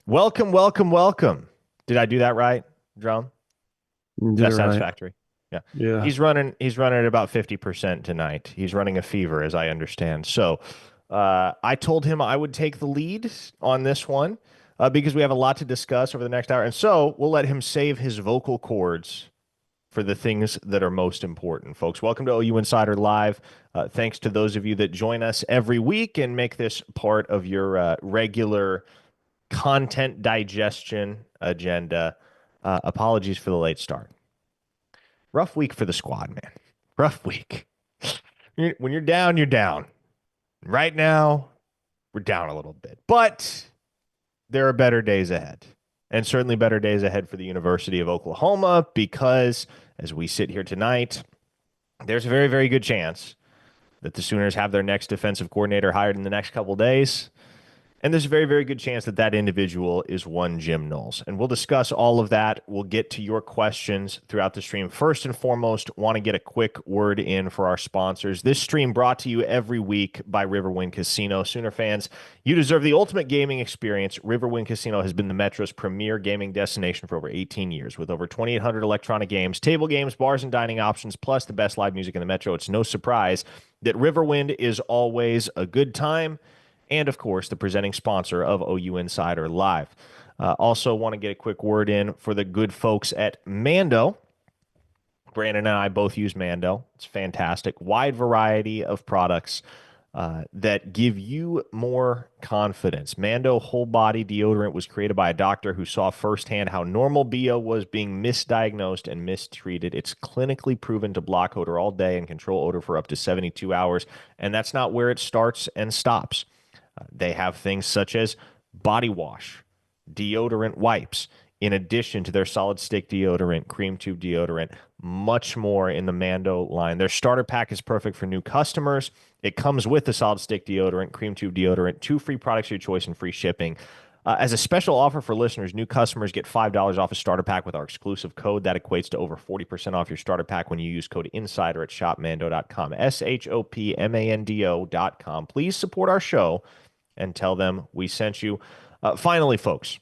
Welcome, welcome, welcome. Did I do that right, Drum? You Is did that it right. satisfactory? Yeah. Yeah. He's running at about 50% tonight. He's running a fever, as I understand. So I told him I would take the lead on this one because we have a lot to discuss over the next hour. And so we'll let him save his vocal cords for the things that are most important, folks. Welcome to OU Insider Live. Thanks to those of you that join us every week and make this part of your regular content digestion agenda. Apologies for the late start. Rough week for the squad, man. Rough week. When you're down, you're down. Right now, we're down a little bit, but there are better days ahead. And certainly better days ahead for the University of Oklahoma because as we sit here tonight, there's a very, very good chance that the Sooners have their next defensive coordinator hired in the next couple of days. And there's a very, very good chance that that individual is one Jim Knowles. And we'll discuss all of that. We'll get to your questions throughout the stream. First and foremost, want to get a quick word in for our sponsors. This stream brought to you every week by Riverwind Casino. Sooner fans, you deserve the ultimate gaming experience. Riverwind Casino has been the Metro's premier gaming destination for over 18 years. With over 2,800 electronic games, table games, bars, and dining options, plus the best live music in the Metro, it's no surprise that Riverwind is always a good time and of course, the presenting sponsor of OU Insider Live. Also, want to get a quick word in for the good folks at Mando. Brandon and I both use Mando. It's fantastic. Wide variety of products that give you more confidence. Mando whole body deodorant was created by a doctor who saw firsthand how normal BO was being misdiagnosed and mistreated. It's clinically proven to block odor all day and control odor for up to 72 hours. And that's not where it starts and stops. They have things such as body wash, deodorant wipes, in addition to their solid stick deodorant, cream tube deodorant, much more in the Mando line. Their starter pack is perfect for new customers. It comes with the solid stick deodorant, cream tube deodorant, two free products of your choice, and free shipping. As a special offer for listeners, new customers get $5 off a starter pack with our exclusive code. That equates to over 40% off your starter pack when you use code INSIDER at shopmando.com. SHOPMANDO.com. Please support our show and tell them we sent you. Finally, folks,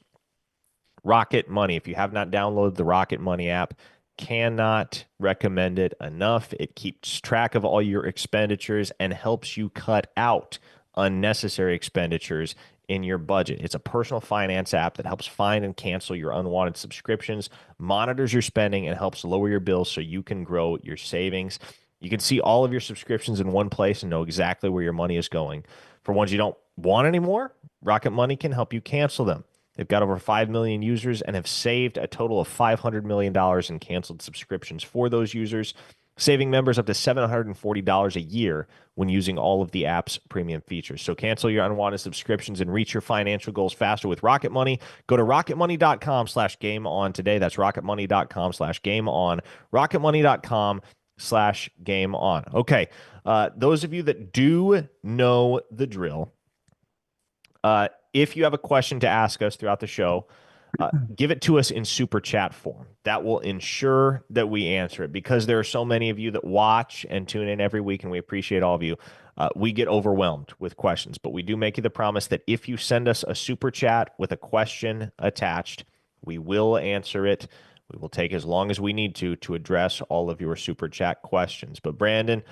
Rocket Money. If you have not downloaded the Rocket Money app, cannot recommend it enough. It keeps track of all your expenditures and helps you cut out unnecessary expenditures in your budget. It's a personal finance app that helps find and cancel your unwanted subscriptions, monitors your spending, and helps lower your bills so you can grow your savings. You can see all of your subscriptions in one place and know exactly where your money is going. For ones you don't want anymore, Rocket Money can help you cancel them. They've got over 5 million users and have saved a total of $500 million in canceled subscriptions for those users, saving members up to $740 a year when using all of the app's premium features. So cancel your unwanted subscriptions and reach your financial goals faster with Rocket Money. Go to rocketmoney.com/game on today. That's rocketmoney.com/game on. Rocketmoney.com/game on. Okay. Those of you that do know the drill, if you have a question to ask us throughout the show, give it to us in super chat form. That will ensure that we answer it because there are so many of you that watch and tune in every week, and we appreciate all of you. We get overwhelmed with questions, but we do make you the promise that if you send us a super chat with a question attached, we will answer it. We will take as long as we need to address all of your super chat questions. But Brandon,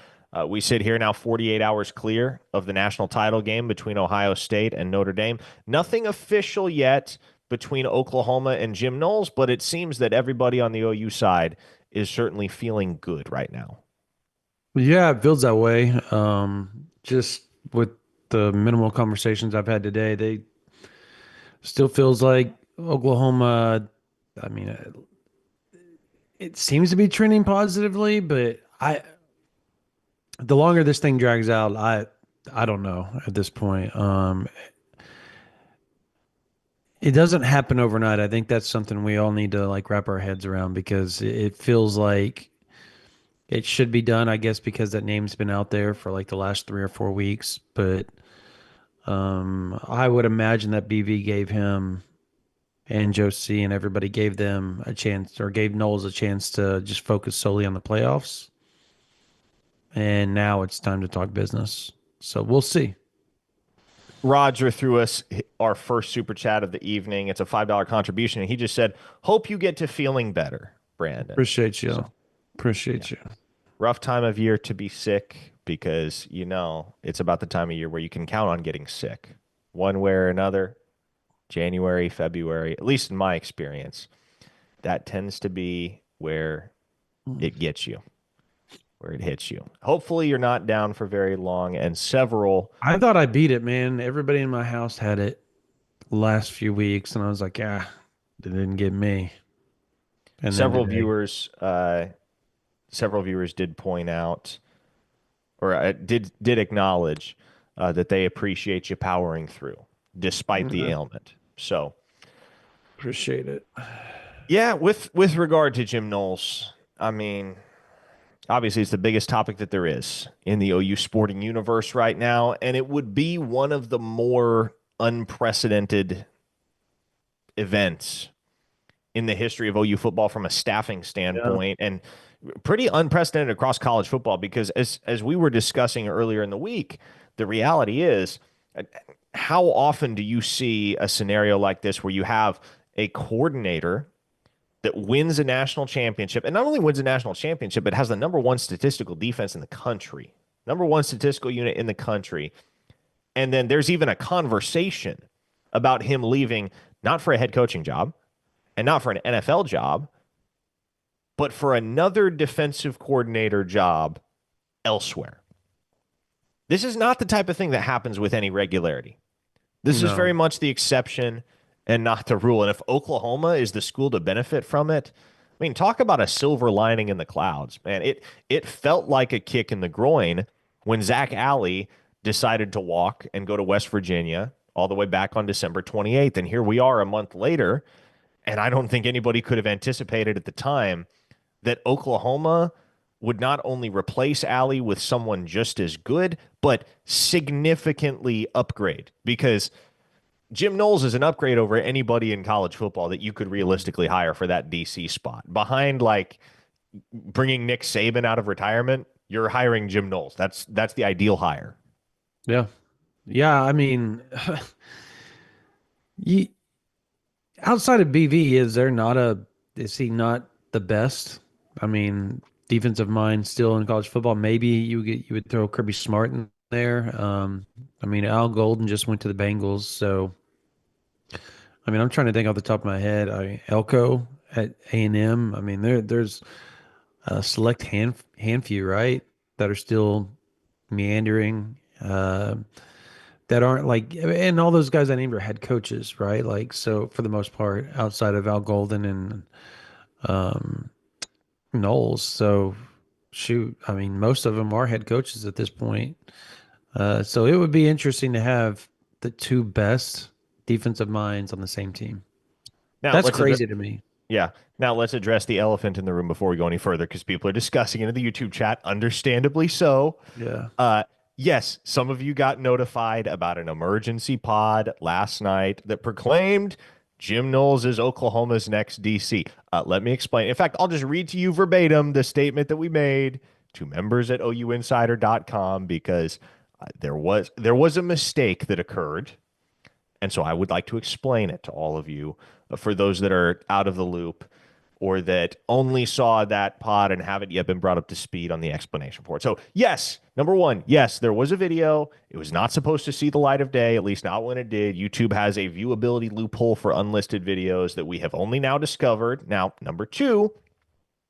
we sit here now 48 hours clear of the national title game between Ohio State and Notre Dame. Nothing official yet between Oklahoma and Jim Knowles, but it seems that everybody on the OU side is certainly feeling good right now. Yeah, it feels that way. Just with the minimal conversations I've had today, they still feels like Oklahoma. I mean, it seems to be trending positively, but the longer this thing drags out, I don't know at this point. It doesn't happen overnight. I think that's something we all need to like wrap our heads around because it feels like it should be done, I guess, because that name's been out there for like the last 3 or 4 weeks. But I would imagine that BV gave him and Josie and everybody gave them a chance or gave Knowles a chance to just focus solely on the playoffs. And now it's time to talk business. So we'll see. Roger threw us our first super chat of the evening. It's a $5 contribution, and he just said, "Hope you get to feeling better, Brandon." Appreciate So you. yeah, Appreciate you. rough time of year to be sick because it's about the time of year where you can count on getting sick, one way or another. January, February, at least in my experience, that tends to be where it gets you, where it hits you. Hopefully, you're not down for very long, and I thought I beat it, man. Everybody in my house had it last few weeks, and I was like, ah, it didn't get me. And then several today, viewers, several viewers did point out or did acknowledge that they appreciate you powering through despite the yeah, ailment. So appreciate it. yeah, with regard to Jim Knowles, I mean, obviously it's the biggest topic that there is in the OU sporting universe right now, and it would be one of the more unprecedented events in the history of OU football from a staffing Yeah. standpoint, and pretty unprecedented across college football because as we were discussing earlier in the week, the reality is how often do you see a scenario like this where you have a coordinator that wins a national championship and not only wins a national championship, but has the number one statistical defense in the country, number one statistical unit in the country. And then there's even a conversation about him leaving, not for a head coaching job and not for an NFL job, but for another defensive coordinator job elsewhere. This is not the type of thing that happens with any regularity. This is very No. much the exception and not the rule. And if Oklahoma is the school to benefit from it, I mean, talk about a silver lining in the clouds, man. It felt like a kick in the groin when Zach Alley decided to walk and go to West Virginia all the way back on December 28th. And here we are a month later. And I don't think anybody could have anticipated at the time that Oklahoma would not only replace Alley with someone just as good, but significantly upgrade because Jim Knowles is an upgrade over anybody in college football that you could realistically hire for that DC spot. Behind like bringing Nick Saban out of retirement, you're hiring Jim Knowles. That's the ideal hire. Yeah. Yeah. I mean, you, outside of BV, is he not the best? I mean, defensive mind still in college football. Maybe you would throw Kirby Smart in there. I mean, Al Golden just went to the Bengals, so I mean, I'm trying to think off the top of my head. Elko at A&M. I mean, there's a select handful, right, that are still meandering. That aren't like, and all those guys I named are head coaches, right? Like, so for the most part, outside of Al Golden and um, Knowles. So, shoot, I mean, most of them are head coaches at this point. So it would be interesting to have the two best defensive minds on the same team. Now That's let's address crazy to me. Yeah. Now let's address the elephant in the room before we go any further because people are discussing it in the YouTube chat, understandably so. Yeah. Uh, yes, some of you got notified about an emergency pod last night that proclaimed Jim Knowles is Oklahoma's next DC. Let me explain. In fact, I'll just read to you verbatim the statement that we made to members at ouinsider.com because there was a mistake that occurred. And so I would like to explain it to all of you for those that are out of the loop or that only saw that pod and haven't yet been brought up to speed on the explanation for it. So, yes, number one, yes, there was a video. It was not supposed to see the light of day, at least not when it did. YouTube has a viewability loophole for unlisted videos that we have only now discovered. Now, number two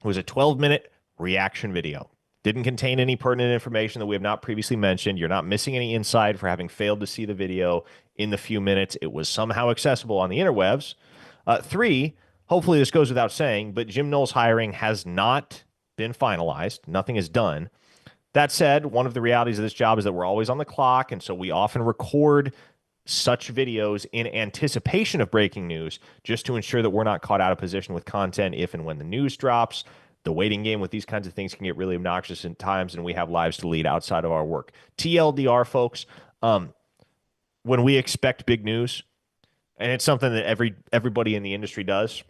was a 12-minute reaction video. Didn't contain any pertinent information that we have not previously mentioned. You're not missing any insight for having failed to see the video in the few minutes it was somehow accessible on the interwebs. Three, hopefully this goes without saying, but Jim Knowles' hiring has not been finalized. Nothing is done. That said, one of the realities of this job is that we're always on the clock, and so we often record such videos in anticipation of breaking news just to ensure that we're not caught out of position with content if and when the news drops. The waiting game with these kinds of things can get really obnoxious at times, and we have lives to lead outside of our work. TLDR, folks, when we expect big news, and it's something that everybody in the industry does,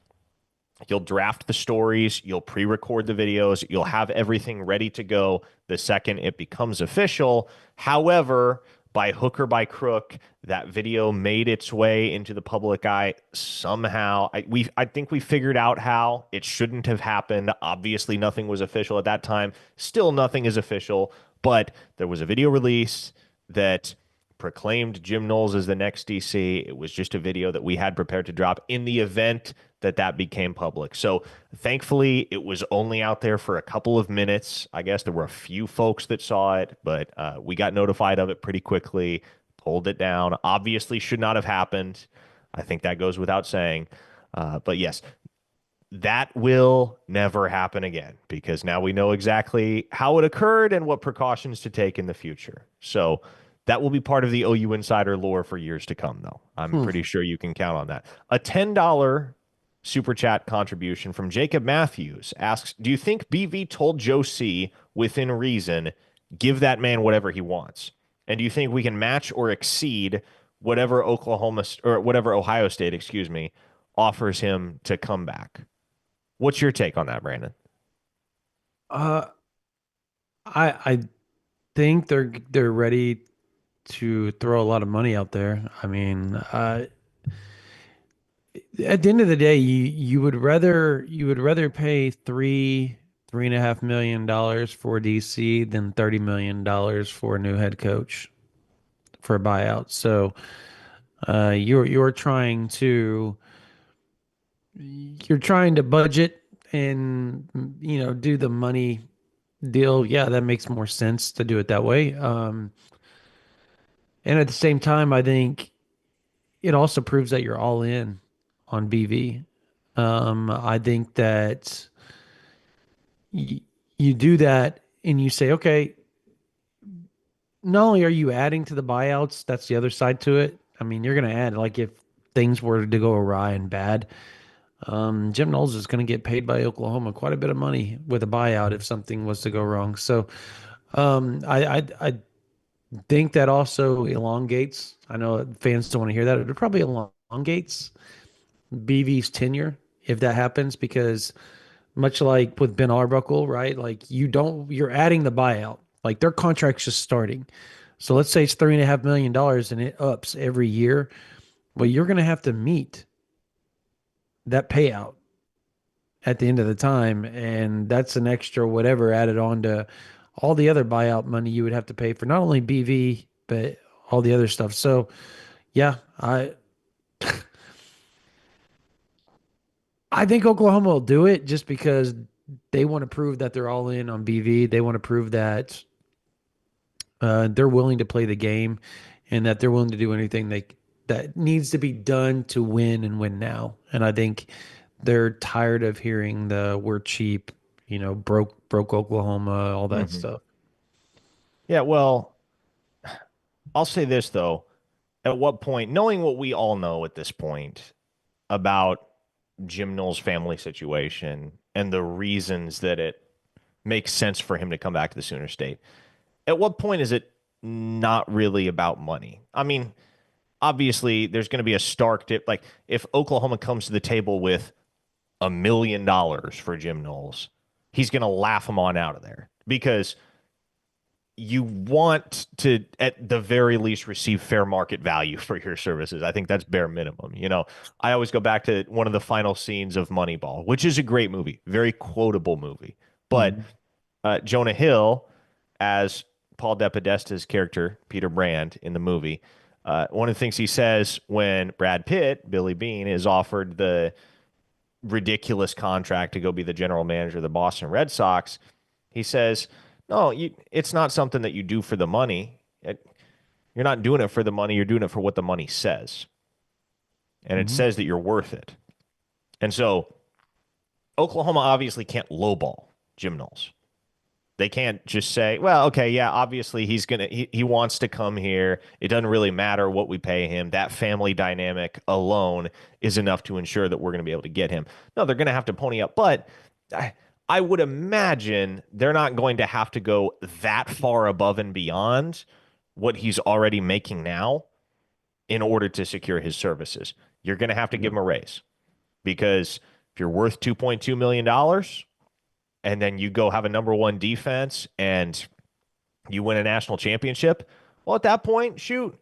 you'll draft the stories, you'll pre-record the videos, you'll have everything ready to go the second it becomes official. However, by hook or by crook, that video made its way into the public eye somehow. I think we figured out how it shouldn't have happened. Obviously, nothing was official at that time. Still, nothing is official, but there was a video release that proclaimed Jim Knowles as the next DC. It was just a video that we had prepared to drop in the event that that became public. So thankfully, it was only out there for a couple of minutes. I guess there were a few folks that saw it, but we got notified of it pretty quickly, pulled it down. Obviously, should not have happened. I think that goes without saying. But yes, that will never happen again because now we know exactly how it occurred and what precautions to take in the future. So that will be part of the OU Insider lore for years to come, though. I'm Hmm. pretty sure you can count on that. A $10 super chat contribution from Jacob Matthews asks, do you think BV told Joe C within reason, give that man whatever he wants? And do you think we can match or exceed whatever whatever Ohio State, excuse me, offers him to come back? What's your take on that, Brandon? Uh, I think they're ready to throw a lot of money out there. I mean, at the end of the day, you would rather pay $3.5 million for DC than $30 million for a new head coach for a buyout. So you're trying to budget and do the money deal. Yeah, that makes more sense to do it that way. And at the same time, I think it also proves that you're all in on BV. I think that y you do that and you say, okay, not only are you adding to the buyouts, that's the other side to it. I mean, you're going to add, like, if things were to go awry and bad, Jim Knowles is going to get paid by Oklahoma quite a bit of money with a buyout if something was to go wrong. So, I think that also elongates. I know fans don't want to hear that. It probably elongates BV's tenure if that happens, because much like with Ben Arbuckle, right? Like you're adding the buyout. Like their contract's just starting. So let's say it's $3.5 million and it ups every year. Well, you're going to have to meet that payout at the end of the time. And that's an extra whatever added on to all the other buyout money you would have to pay for not only BV, but all the other stuff. So yeah, I think Oklahoma will do it just because they want to prove that they're all in on BV. They want to prove that they're willing to play the game and that they're willing to do anything that needs to be done to win and win now. And I think they're tired of hearing the we're cheap, broke Oklahoma, all that Hmm. stuff. Yeah, well, I'll say this though. At what point, knowing what we all know at this point about Jim Knowles' family situation and the reasons that it makes sense for him to come back to the Sooner State, at what point is it not really about money? I mean, obviously, there's going to be a stark dip. Like, if Oklahoma comes to the table with $1 million for Jim Knowles, he's going to laugh him on out of there because you want to, at the very least, receive fair market value for your services. I think that's bare minimum. I always go back to one of the final scenes of Moneyball, which is a great movie, very quotable movie. But Mhm. Jonah Hill, as Paul DePodesta's character, Peter Brand, in the movie, one of the things he says when Brad Pitt, Billy Bean, is offered the ridiculous contract to go be the general manager of the Boston Red Sox, he says, "No, it's not something that you do for the money. You're not doing it for the money. You're doing it for what the money says, and it Mhm. says that you're worth it." And so Oklahoma obviously can't lowball Jim Knowles. They can't just say, well, okay, yeah, obviously he wants to come here. It doesn't really matter what we pay him. That family dynamic alone is enough to ensure that we're going to be able to get him. No, they're going to have to pony up, but I would imagine they're not going to have to go that far above and beyond what he's already making now in order to secure his services. You're going to have to give Yep. him a raise because if you're worth $2.2 million and then you go have a number one defense and you win a national championship, Well, at that point, shoot,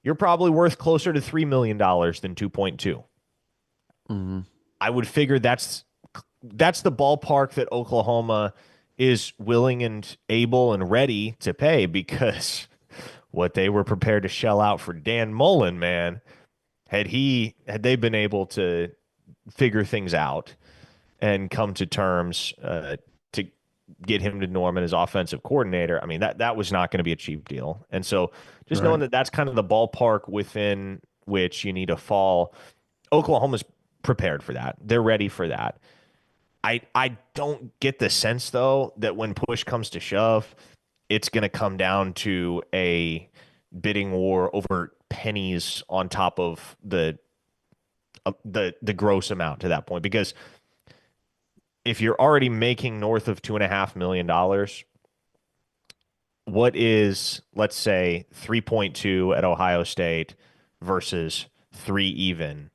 you're probably worth closer to $3 million than 2.2. Hmm. I would figure that's the ballpark that Oklahoma is willing and able and ready to pay because what they were prepared to shell out for Dan Mullen, man, had they been able to figure things out and come to terms to get him to Norman as offensive coordinator, I mean that was not going to be a cheap deal. And so just knowing Right. that that's kind of the ballpark within which you need to fall, Oklahoma's prepared for that. They're ready for that. I don't get the sense though that when push comes to shove, it's going to come down to a bidding war over pennies on top of the gross amount to that point. Because if you're already making north of $2.5 million, what is, let's say, 3.2 at Ohio State versus three even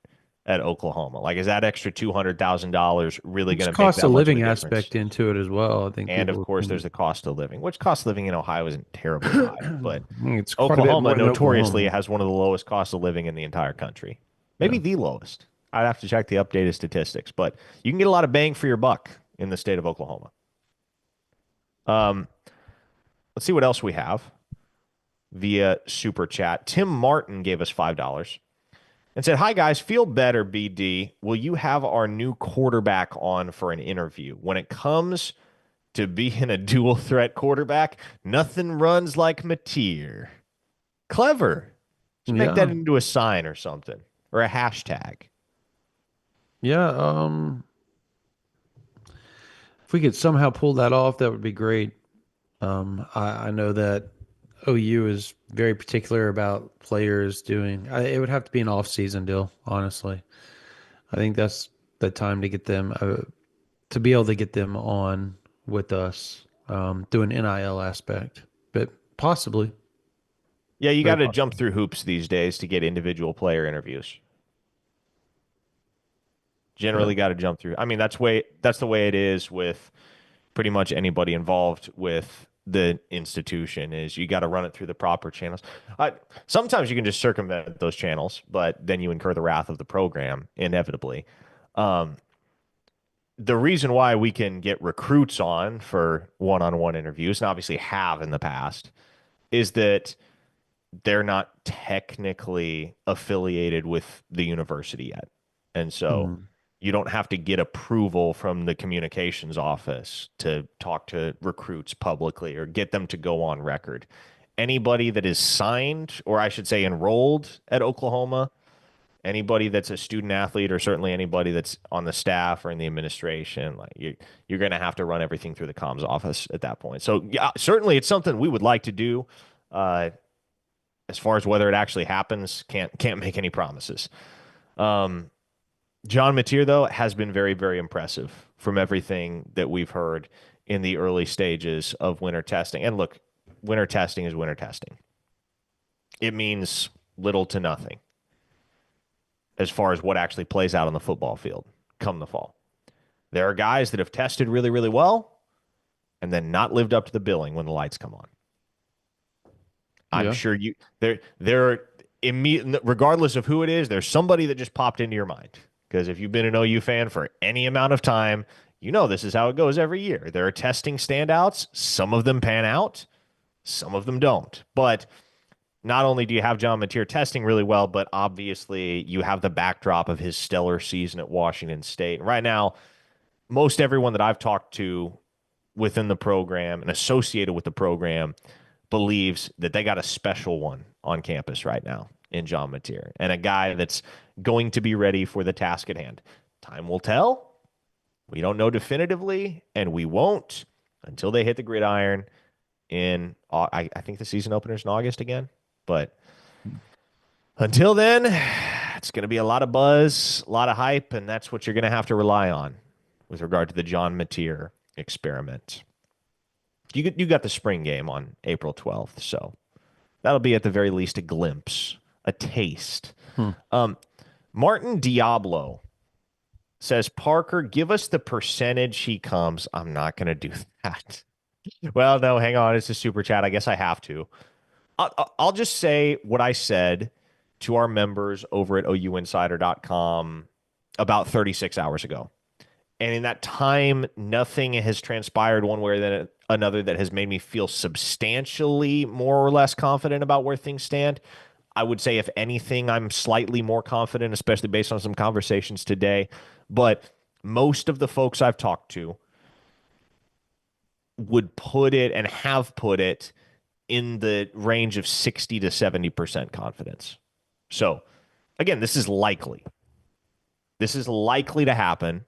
at Oklahoma? Like, is that extra $200,000 really There's going to make cost that of much of a living difference? aspect into it as well. I think And of people course, there's can. the cost of living, which cost of living in Ohio isn't terribly I high, but think it's quite a bit Oklahoma more than notoriously Oklahoma. has one of the lowest costs of living in the entire country. Maybe Yeah. the lowest. I'd have to check the updated statistics, but you can get a lot of bang for your buck in the state of Oklahoma. Um, let's see what else we have via super chat. Tim Martin gave us $5 and said, "Hi guys, feel better, BD. Will you have our new quarterback on for an interview? When it comes to being a dual threat quarterback, nothing runs like Mateer." Clever. Should make that Yeah. into a sign or something or a hashtag. Yeah. If we could somehow pull that off, that would be great. I know that OU is very particular about players doing. It would have to be an off-season deal, honestly. I think that's the time to get them to be able to get them on with us, do an NIL aspect, but possibly, Yeah, you got very to jump possible. through hoops these days to get individual player interviews. Yeah. Generally got to jump through. I mean, that's the way it is with pretty much anybody involved with the institution is you got to run it through the proper channels. Sometimes you can just circumvent those channels, but then you incur the wrath of the program inevitably. Um, the reason why we can get recruits on for one-on-one interviews, and obviously have in the past, is that they're not technically affiliated with the university yet. And so Mhm. you don't have to get approval from the communications office to talk to recruits publicly or get them to go on record. Anybody that is signed, or I should say enrolled at Oklahoma, anybody that's a student athlete, or certainly anybody that's on the staff or in the administration, like you're going to have to run everything through the comms office at that point. So yeah, certainly it's something we would like to do. Uh, as far as whether it actually happens, can't make any promises. Um, John Mateer though has been very very impressive from everything that we've heard in the early stages of winter testing. And look, winter testing is winter testing. It means little to nothing as far as what actually plays out on the football field come the fall. There are guys that have tested really really well and then not lived up to the billing when the lights come on. I'm Yeah. sure you there regardless of who it is, there's somebody that just popped into your mind. Because if you've been an OU fan for any amount of time, you know this is how it goes every year. There are testing standouts. Some of them pan out, some of them don't. But not only do you have John Mateer testing really well, but obviously you have the backdrop of his stellar season at Washington State. And right now, most everyone that I've talked to within the program and associated with the program believes that they got a special one on campus right now in John Mateer and a guy that's going to be ready for the task at hand. Time will tell. We don't know definitively, and we won't until they hit the gridiron in, I think the season opener is in August again. But until then, it's going to be a lot of buzz, a lot of hype, and that's what you're going to have to rely on with regard to the John Mateer experiment. You got the spring game on April 12th, so that'll be at the very least a glimpse, a taste. Hmm. Um, Martin Diablo says, Parker, give us the percentage he comes. I'm not going to do that. Well, no, hang on. It's a super chat. I guess I have to. I'll just say what I said to our members over at ouinsider.com about 36 hours ago. And in that time, nothing has transpired one way or another that has made me feel substantially more or less confident about where things stand. I would say, if anything, I'm slightly more confident, especially based on some conversations today. But most of the folks I've talked to would put it and have put it in the range of 60 to 70% confidence. So, again, this is likely. This is likely to happen.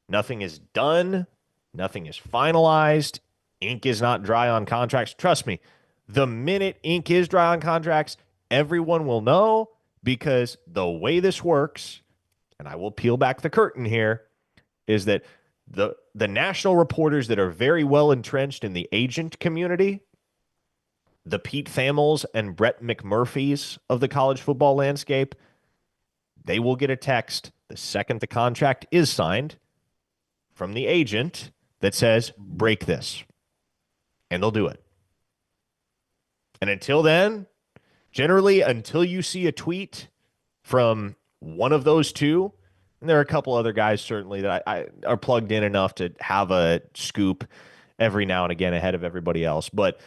Nothing is done. Nothing is finalized. Ink is not dry on contracts. Trust me, the minute ink is dry on contracts, everyone will know, because the way this works, and I will peel back the curtain here, is that the national reporters that are very well entrenched in the agent community, the Pete Thamels and Brett McMurphys of the college football landscape, they will get a text the second the contract is signed from the agent that says, break this. And they'll do it. And until then, generally, until you see a tweet from one of those two, and there are a couple other guys certainly that I are plugged in enough to have a scoop every now and again ahead of everybody else. But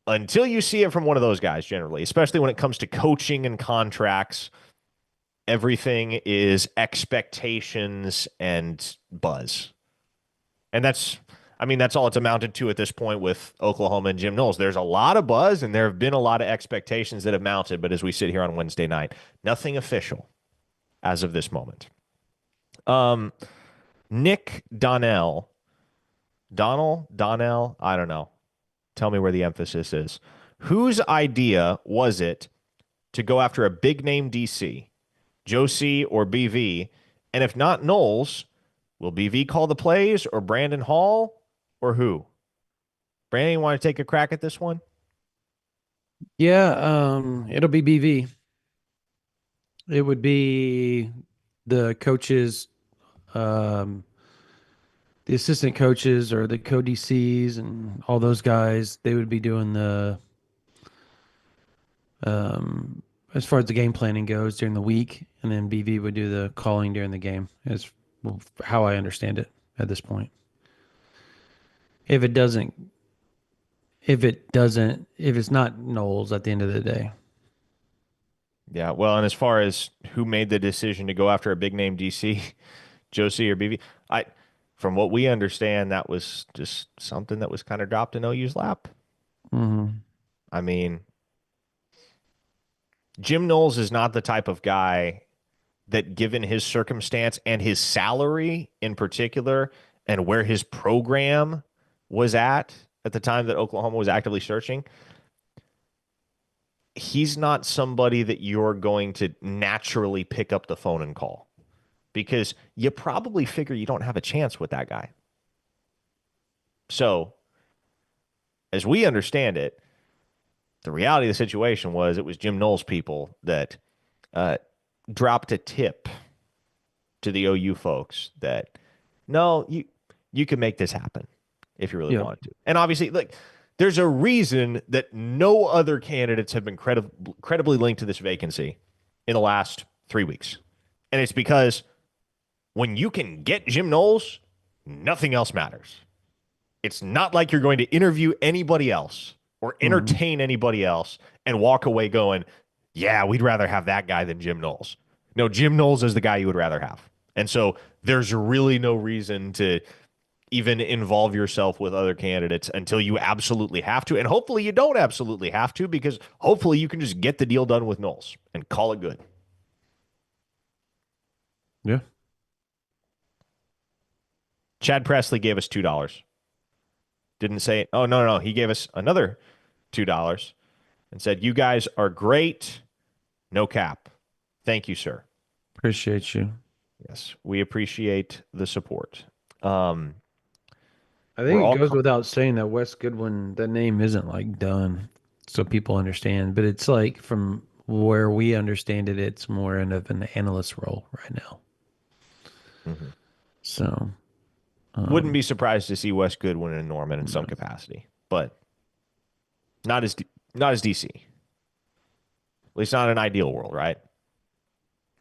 until you see it from one of those guys, generally, especially when it comes to coaching and contracts, everything is expectations and buzz. And that's all it's amounted to at this point with Oklahoma and Jim Knowles. There's a lot of buzz and there have been a lot of expectations that have mounted. But as we sit here on Wednesday night, nothing official as of this moment. Nick Donnell, I don't know. Tell me where the emphasis is. Whose idea was it to go after a big name DC, Josie or BV? And if not Knowles, will BV call the plays, or Brandon Hall, or who? Brandon, you want to take a crack at this one? Yeah, it'll be BV. It would be the coaches, um, the assistant coaches or the co-DCs and all those guys. They would be doing the um, as far as the game planning goes during the week, and then BV would do the calling during the game. Is how I understand it at this point. If it doesn't, if it's not Knowles at the end of the day. Yeah, well, and as far as who made the decision to go after a big name DC, Josie or BV, I, from what we understand, that was just something that was kind of dropped in OU's lap. Mm-hmm. I mean, Jim Knowles is not the type of guy that, given his circumstance and his salary in particular, and where his program was at the time that Oklahoma was actively searching, he's not somebody that you're going to naturally pick up the phone and call, because you probably figure you don't have a chance with that guy. So, as we understand it, the reality of the situation was it was Jim Knowles people that uh, dropped a tip to the OU folks that, no, you can make this happen if you really Yeah. wanted to. And obviously, like, there's a reason that no other candidates have been credibly linked to this vacancy in the last 3 weeks. And it's because when you can get Jim Knowles, nothing else matters. It's not like you're going to interview anybody else or Mm-hmm. entertain anybody else and walk away going, yeah, we'd rather have that guy than Jim Knowles. No, Jim Knowles is the guy you would rather have. And so there's really no reason to even involve yourself with other candidates until you absolutely have to. And hopefully you don't absolutely have to, because hopefully you can just get the deal done with Knowles and call it good. Yeah. Chad Presley gave us $2. Didn't say, oh, no, no, no. He gave us another $2 and said, you guys are great. No cap. Thank you, sir. Appreciate you. Yes, we appreciate the support. I We're think it all goes without saying that Wes Goodwin, that name isn't like done, so people understand. But it's like from where we understand it, it's more in of an analyst role right now. Mhm. So, Wouldn't um, be surprised to see Wes Goodwin and Norman in some no. capacity, but not as Not as DC. At least not in an ideal world, right?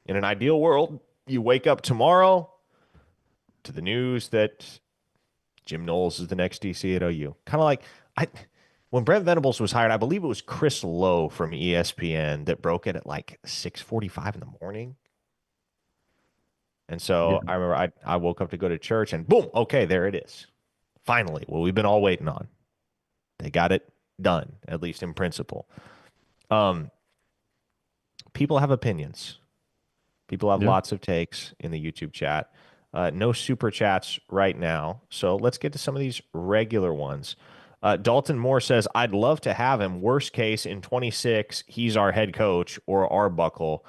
In an ideal world, you wake up tomorrow to the news that Jim Knowles is the next DC at OU. Kind of like I when Brent Venables was hired, I believe it was Chris Lowe from ESPN that broke it at like 6:45 in the morning. And Yeah. so I remember I woke up to go to church and boom, okay, there it is. Finally, what we've been all waiting on. They got it done, at least in principle. Um, People have opinions. People have Yeah. lots of takes in the YouTube chat. No super chats right now. So let's get to some of these regular ones. Dalton Moore says, I'd love to have him. Worst case in 26, he's our head coach or Arbuckle.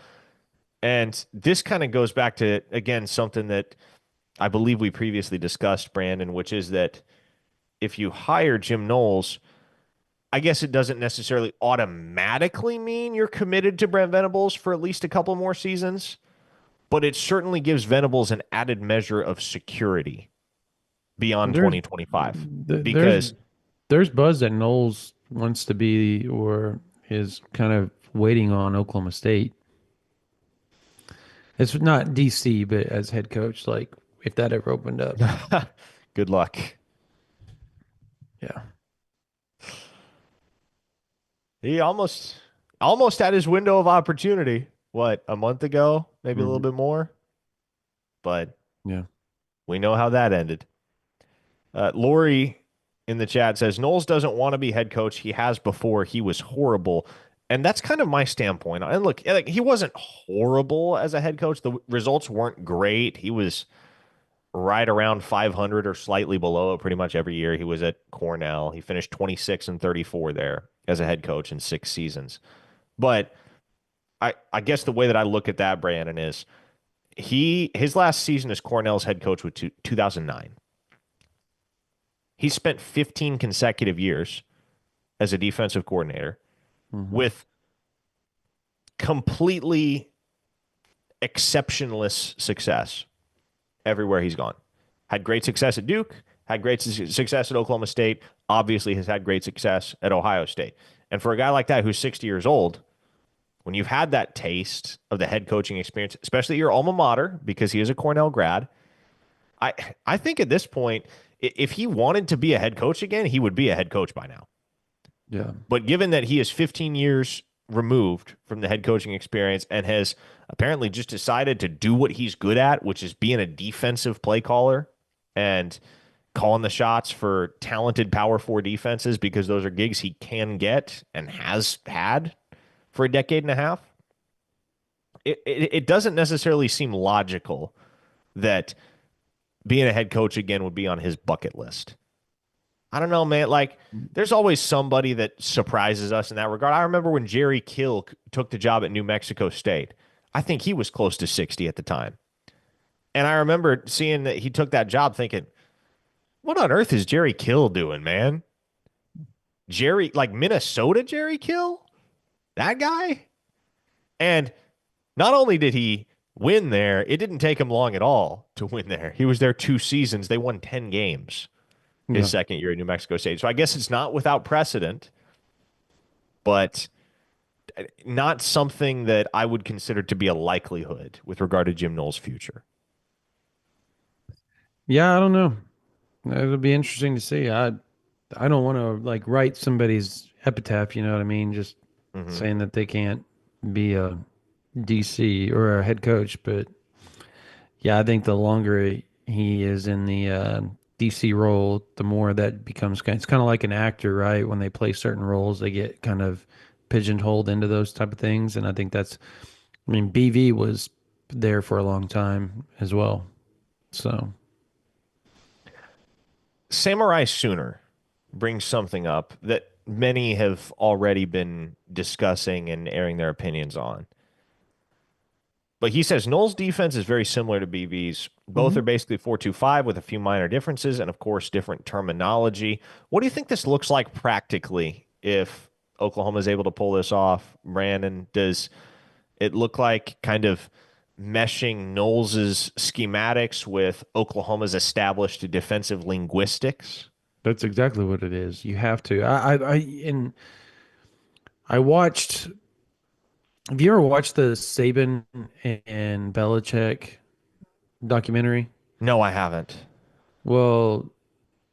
And this kind of goes back to, again, something that I believe we previously discussed, Brandon, which is that if you hire Jim Knowles, I guess it doesn't necessarily automatically mean you're committed to Brent Venables for at least a couple more seasons, but it certainly gives Venables an added measure of security beyond There's 2025 there's because there's buzz that Knowles wants to be or is kind of waiting on Oklahoma State. It's not DC, but as head coach, like if that ever opened up. good luck. Yeah. He almost had his window of opportunity. What, a month ago, maybe a little Hmm. bit more, but Yeah. we know how that ended. Lori in the chat says Knowles doesn't want to be head coach. He has before. He was horrible. And that's kind of my standpoint. And look, like, he wasn't horrible as a head coach. The results weren't great. He was right around 500 or slightly below it pretty much every year. He was at Cornell. He finished 26 and 34 there as a head coach in 6 seasons. But I guess the way that I look at that, Brandon, is his last season as Cornell's head coach was 2009. He spent 15 consecutive years as a defensive coordinator Hmm. with completely exceptionless success everywhere he's gone. Had great success at Duke, had great success at Oklahoma State, obviously has had great success at Ohio State. And for a guy like that who's 60 years old, when you've had that taste of the head coaching experience, especially at your alma mater, because he is a Cornell grad, I I think at this point, if he wanted to be a head coach again, he would be a head coach by now. Yeah. But given that he is 15 years removed from the head coaching experience and has apparently just decided to do what he's good at, which is being a defensive play caller and calling the shots for talented power four defenses because those are gigs he can get and has had for a decade and a half, it doesn't necessarily seem logical that being a head coach again would be on his bucket list. I don't know, man. Like, there's always somebody that surprises us in that regard. I remember when Jerry Kill took the job at New Mexico State. I think he was close to 60 at the time. And I remember seeing that he took that job thinking, what on earth is Jerry Kill doing, man? Jerry, like Minnesota Jerry Kill? That guy? And not only did he win there, it didn't take him long at all to win there. He was there 2 seasons. They won 10 games his Yeah. second year at New Mexico State. So I guess it's not without precedent, but not something that I would consider to be a likelihood with regard to Jim Knowles' future. Yeah, I don't know. It'll be interesting to see. I don't want to like write somebody's epitaph, you know what I mean? Just Hmm. saying that they can't be a DC or a head coach, but yeah, I think the longer he is in the DC role, the more that becomes it's kind of like an actor, right? When they play certain roles, they get kind of pigeonholed into those type of things, and I think that's I mean, BV was there for a long time as well. So, Samurai Sooner brings something up that many have already been discussing and airing their opinions on. But he says Knowles' defense is very similar to BV's. Both are mhm. basically 4-2-5 with a few minor differences and, of course, different terminology. What do you think this looks like practically if Oklahoma is able to pull this off? Brandon, does it look like kind of meshing Knowles' schematics with Oklahoma's established defensive linguistics? That's exactly what it is. You have to. And I watched. Have you ever watched the Saban and Belichick documentary? No, I haven't. Well,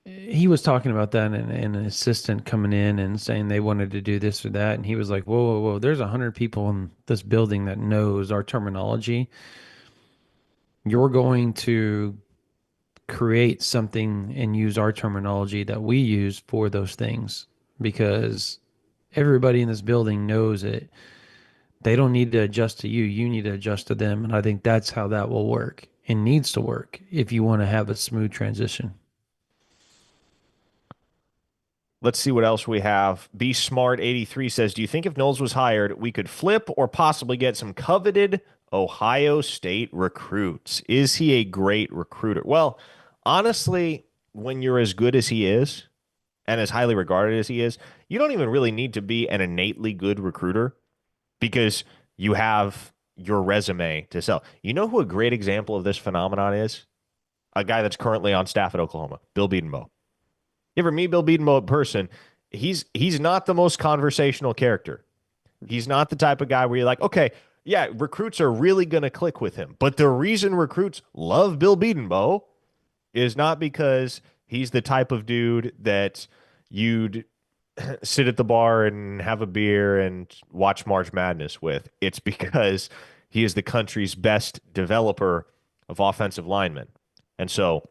he was talking about that and an assistant coming in and saying they wanted to do this or that, and he was like, "Whoa, whoa, whoa! There's 100 people in this building that knows our terminology. You're going to create something and use our terminology that we use for those things because everybody in this building knows it. They don't need to adjust to you. You need to adjust to them. And I think that's how that will work and needs to work if you want to have a smooth transition. Let's see what else we have. Be Smart 83 says, "Do you think if Knowles was hired, we could flip or possibly get some coveted Ohio State recruits? Is he a great recruiter?" Well, honestly, when you're as good as he is and as highly regarded as he is, you don't even really need to be an innately good recruiter because you have your resume to sell. You know who a great example of this phenomenon is? A guy that's currently on staff at Oklahoma, Bill Bedenbaugh. You ever meet Bill Bedenbaugh in person? He's not the most conversational character. He's not the type of guy where you're like, okay, yeah, recruits are really going to click with him. But the reason recruits love Bill Bedenbaugh is not because he's the type of dude that you'd sit at the bar and have a beer and watch March Madness with. It's because he is the country's best developer of offensive linemen. And so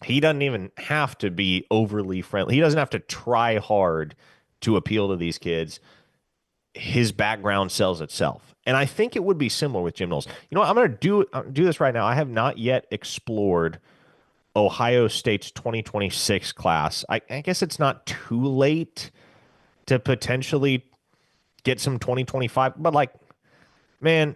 he doesn't even have to be overly friendly. He doesn't have to try hard to appeal to these kids. His background sells itself. And I think it would be similar with Jim Knowles. You know what? I'm going to do this right now. I have not yet explored Ohio State's 2026 class. I guess it's not too late to potentially get some 2025, but like, man,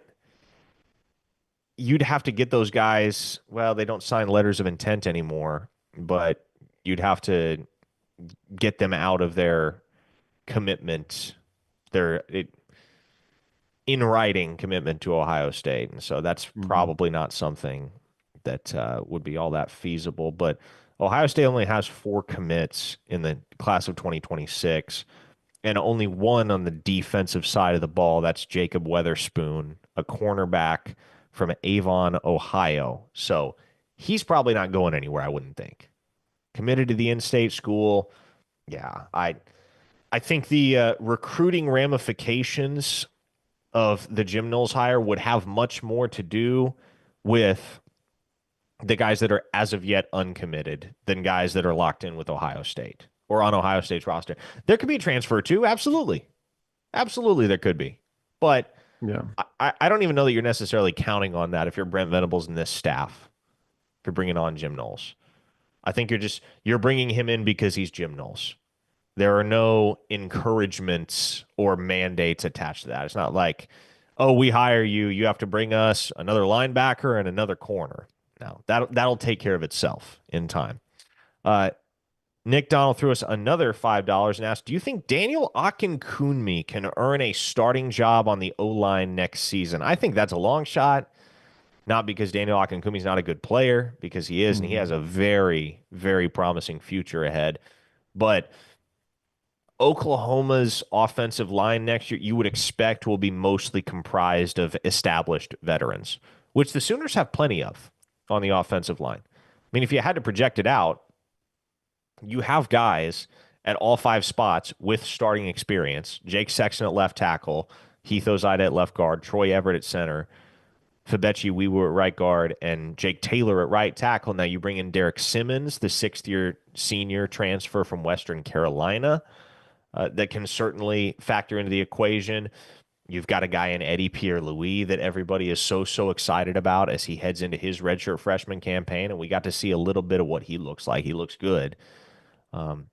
you'd have to get those guys. Well, they don't sign letters of intent anymore, but you'd have to get them out of their commitment, their in writing commitment to Ohio State. And so that's Mhm. probably not something that would be all that feasible. But Ohio State only has four commits in the class of 2026 and only one on the defensive side of the ball. That's Jacob Weatherspoon, a cornerback from Avon, Ohio. So he's probably not going anywhere, I wouldn't think. Committed to the in-state school. Yeah, I think the recruiting ramifications of the Jim Knowles hire would have much more to do with the guys that are as of yet uncommitted than guys that are locked in with Ohio State or on Ohio State's roster. There could be a transfer too, absolutely. Absolutely, there could be. But Yeah. I don't even know that you're necessarily counting on that if you're Brent Venables and this staff. If you're bringing on Jim Knowles, I think you're bringing him in because he's Jim Knowles. There are no encouragements or mandates attached to that. It's not like, oh, we hire you, you have to bring us another linebacker and another corner. No, that'll take care of itself in time. Uh, Nick Donald threw us another $5 and asked, "Do you think Daniel Akinkunmi can earn a starting job on the O line next season?" I think that's a long shot. Not because Daniel Akinkunmi's not a good player, because he is, and he has Mhm. a very, very promising future ahead. But Oklahoma's offensive line next year, you would expect will be mostly comprised of established veterans, which the Sooners have plenty of on the offensive line. I mean, if you had to project it out, you have guys at all five spots with starting experience. Jake Sexton at left tackle, Heath Ozida at left guard, Troy Everett at center, Fabechi Weewu at right guard, and Jake Taylor at right tackle. Now you bring in Derek Simmons, the sixth-year senior transfer from Western Carolina, that can certainly factor into the equation. You've got a guy in Eddie Pierre-Louis that everybody is so excited about as he heads into his redshirt freshman campaign, and we got to see a little bit of what he looks like. He looks good. Um,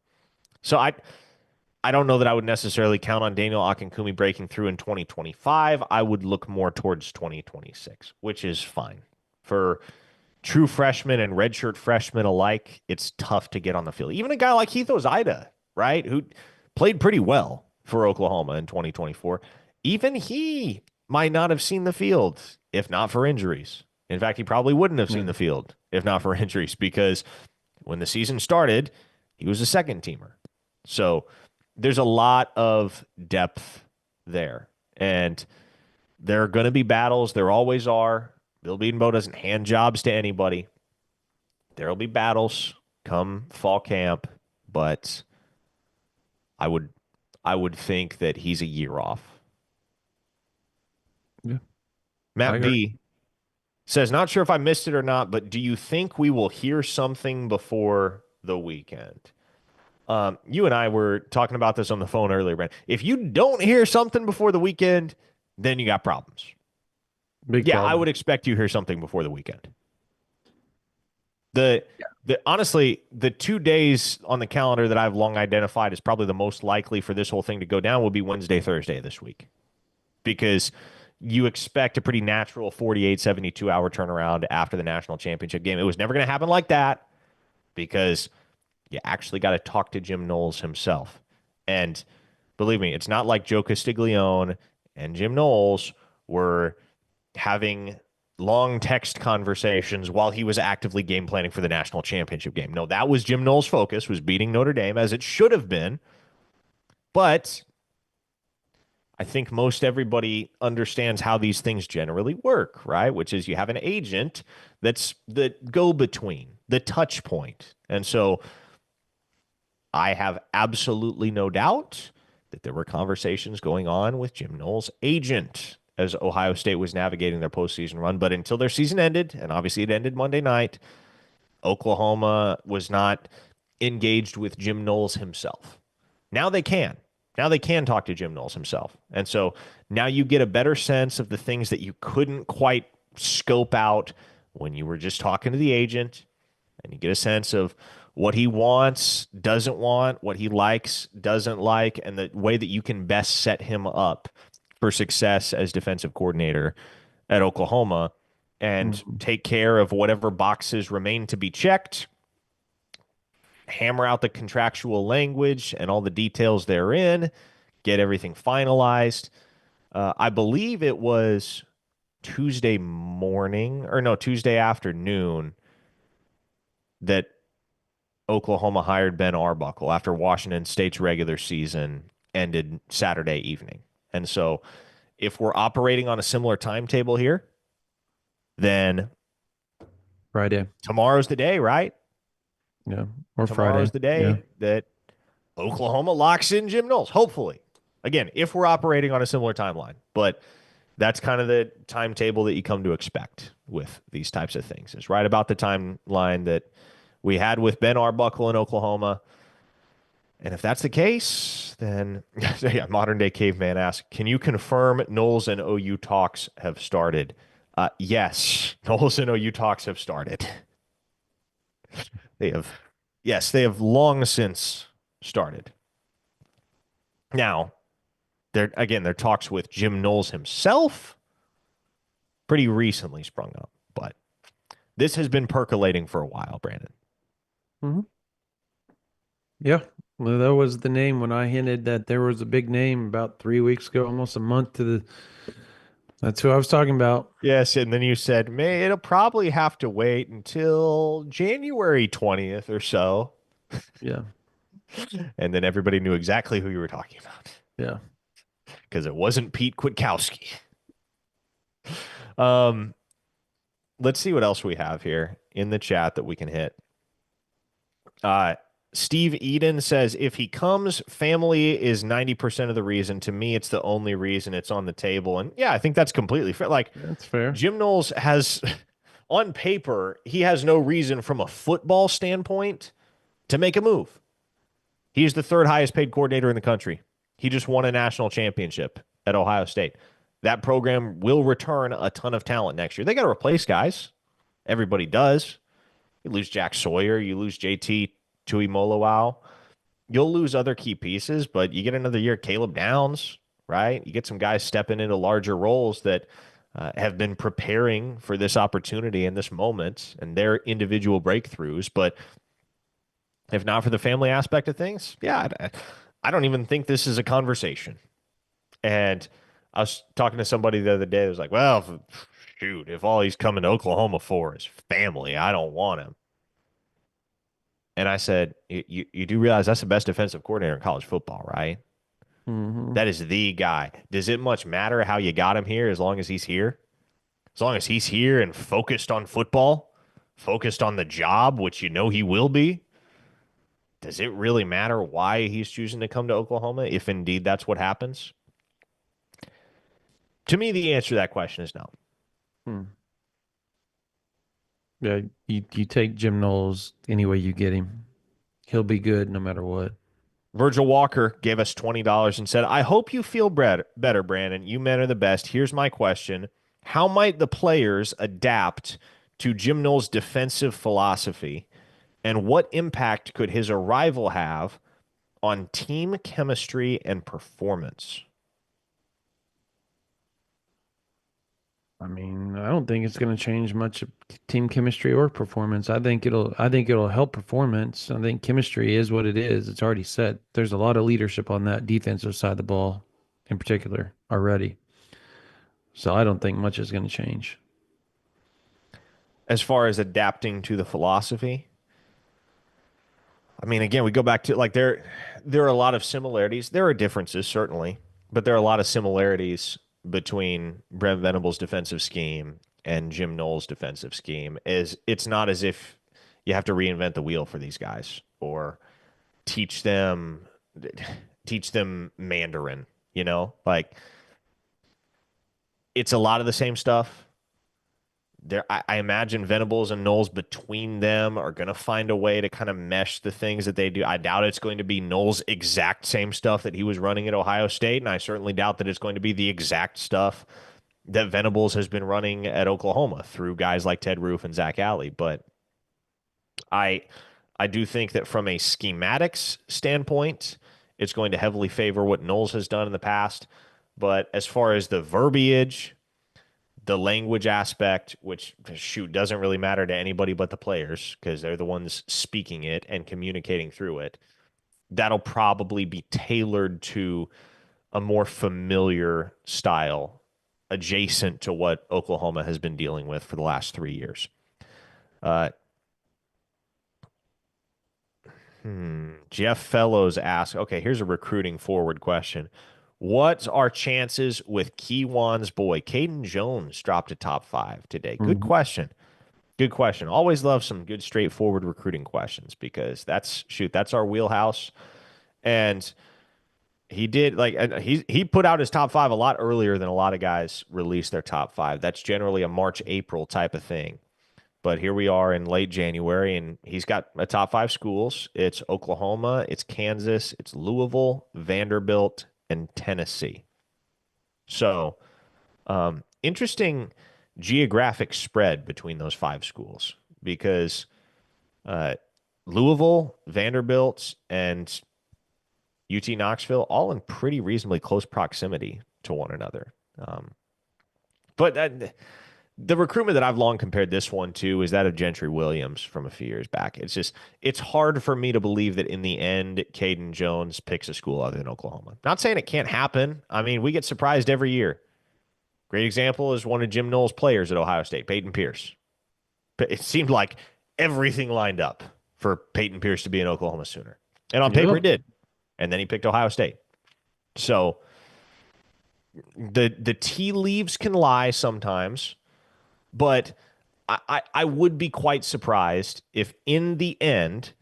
so I don't know that I would necessarily count on Daniel Akinkunmi breaking through in 2025. I would look more towards 2026, which is fine. For true freshmen and redshirt freshmen alike, it's tough to get on the field. Even a guy like Heath Ozida, right, who played pretty well for Oklahoma in 2024, even he might not have seen the field if not for injuries. In fact, he probably wouldn't have seen Yeah. the field if not for injuries because when the season started, he was a second teamer. So there's a lot of depth there. And there are going to be battles. There always are. Bill Bedenbaugh doesn't hand jobs to anybody. There will be battles come fall camp, but I would I would think that he's a year off. Yeah, I Matt agree. B says, not sure if I missed it or not, but do you think we will hear something before the weekend? You and I were talking about this on the phone earlier, Brent. If you don't hear something before the weekend, then you got problems. Big Yeah, I problem. would expect you hear something before the weekend. The the honestly, the 2 days on the calendar that I've long identified as probably the most likely for this whole thing to go down will be Wednesday, Thursday this week. Because you expect a pretty natural 48, 72 hour turnaround after the national championship game. It was never going to happen like that because you actually got to talk to Jim Knowles himself. And believe me, it's not like Joe Castiglione and Jim Knowles were having long text conversations while he was actively game planning for the national championship game. No, that was Jim Knowles' focus, was beating Notre Dame as it should have been. But I think most everybody understands how these things generally work, right? Which is you have an agent that's the go between, the touch point. And so I have absolutely no doubt that there were conversations going on with Jim Knowles' agent as Ohio State was navigating their postseason run. But until their season ended, and obviously it ended Monday night, Oklahoma was not engaged with Jim Knowles himself. Now they can. Now they can talk to Jim Knowles himself. And so now you get a better sense of the things that you couldn't quite scope out when you were just talking to the agent, and you get a sense of what he wants, doesn't want, what he likes, doesn't like, and the way that you can best set him up for success as defensive coordinator at Oklahoma and Mhm. take care of whatever boxes remain to be checked, hammer out the contractual language and all the details therein, get everything finalized. I believe it was Tuesday morning, or no, Tuesday afternoon, that Oklahoma hired Ben Arbuckle after Washington State's regular season ended Saturday evening. And so if we're operating on a similar timetable here, then Friday. tomorrow's the day, right? Yeah. Or Tomorrow's Friday. the Yeah. day that Oklahoma locks in Jim Knowles, hopefully. Again, if we're operating on a similar timeline, but that's kind of the timetable that you come to expect with these types of things. It's right about the timeline that we had with Ben Arbuckle in Oklahoma. And if that's the case, then yeah, modern day caveman asks, can you confirm Knowles and OU talks have started? Yes, Knowles and OU talks have started. They have, yes, they have long since started. Now, their talks with Jim Knowles himself pretty recently sprung up, but this has been percolating for a while, Brandon. Hmm. Yeah. Well, that was the name when I hinted that there was a big name about 3 weeks ago, almost a month to the. That's who I was talking about. Yes, and then you said, "May it'll probably have to wait until January 20th or so." Yeah. And then everybody knew exactly who you were talking about Yeah. because it wasn't Pete Kwiatkowski. Um, let's see what else we have here in the chat that we can hit. Uh, Steve Eden says, if he comes, family is 90% of the reason. To me, it's the only reason it's on the table. And yeah, I think that's completely fair. Like, That's fair. Jim Knowles has, on paper, he has no reason from a football standpoint to make a move. He's the third highest paid coordinator in the country. He just won a national championship at Ohio State. That program will return a ton of talent next year. They got to replace guys. Everybody does. You lose Jack Sawyer, you lose JT Tuimoloau. You'll lose other key pieces, but you get another year Caleb Downs, right? You get some guys stepping into larger roles that have been preparing for this opportunity in this moment and their individual breakthroughs. But if not for the family aspect of things, yeah, I don't even think this is a conversation. And I was talking to somebody the other day that was like, well, shoot, if all he's coming to Oklahoma for is family, I don't want him. And I said, you do realize that's the best defensive coordinator in college football, right? Hmm. That is the guy. Does it much matter how you got him here as long as he's here? As long as he's here and focused on football, focused on the job, which you know he will be, does it really matter why he's choosing to come to Oklahoma if indeed that's what happens? To me, the answer to that question is no. Hmm. Yeah, you take Jim Knowles any way you get him. He'll be good no matter what. Virgil Walker gave us $20 and said, I hope you feel better, Brandon. You men are the best. Here's my question. How might the players adapt to Jim Knowles' defensive philosophy, and what impact could his arrival have on team chemistry and performance? I mean, I don't think it's going to change much of team chemistry or performance. I think it'll help performance. I think chemistry is what it is. It's already set. There's a lot of leadership on that defensive side of the ball in particular already. So I don't think much is going to change. As far as adapting to the philosophy, I mean, again, we go back to like there are a lot of similarities. There are differences, certainly, but there are a lot of similarities between Brent Venables' defensive scheme and Jim Knowles' defensive scheme. Is it's not as if you have to reinvent the wheel for these guys or teach them teach them Mandarin, you know? Like it's a lot of the same stuff. I imagine Venables and Knowles between them are going to find a way to kind of mesh the things that they do. I doubt it's going to be Knowles' exact same stuff that he was running at Ohio State, and I certainly doubt that it's going to be the exact stuff that Venables has been running at Oklahoma through guys like Ted Roof and Zach Alley. But I I do think that from a schematics standpoint, it's going to heavily favor what Knowles has done in the past. But as far as the verbiage, the language aspect, which shoot doesn't really matter to anybody but the players because they're the ones speaking it and communicating through it. That'll probably be tailored to a more familiar style adjacent to what Oklahoma has been dealing with for the last 3 years. Uh, Jeff Fellows asks, okay, here's a recruiting forward question. What's our chances with Keywan's boy? Caden Jones dropped a top five today. Good Mhm. question. Good question. Always love some good, straightforward recruiting questions because that's our wheelhouse. And he did he put out his top five a lot earlier than a lot of guys release their top five. That's generally a March, April type of thing. But here we are in late January, and he's got a top five schools. It's Oklahoma, it's Kansas, it's Louisville, Vanderbilt, and Tennessee. So interesting geographic spread between those five schools because uh, Louisville, Vanderbilt, and UT Knoxville all in pretty reasonably close proximity to one another. But the recruitment that I've long compared this one to is that of Gentry Williams from a few years back. It's hard for me to believe that in the end, Caden Jones picks a school other than Oklahoma. Not saying it can't happen. I mean, we get surprised every year. Great example is one of Jim Knowles' players at Ohio State, Peyton Pierce. It seemed like everything lined up for Peyton Pierce to be an Oklahoma Sooner. And on paper, Yeah. he did. And then he picked Ohio State. So the tea leaves can lie sometimes, but I would be quite surprised if in the end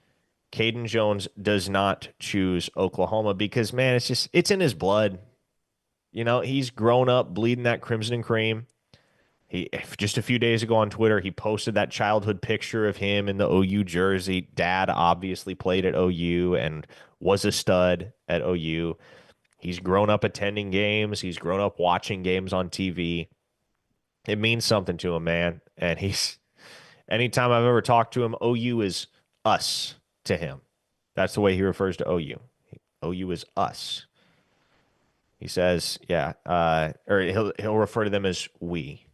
Caden Jones does not choose Oklahoma because man, it's in his blood. You know, he's grown up bleeding that crimson and cream. He just a few days ago on Twitter, he posted that childhood picture of him in the OU jersey. Dad obviously played at OU and was a stud at OU. He's grown up attending games. He's grown up watching games on TV. It means something to him, man. And anytime I've ever talked to him, OU is us to him. That's the way he refers to OU. OU is us. He says, yeah, or he'll refer to them as we.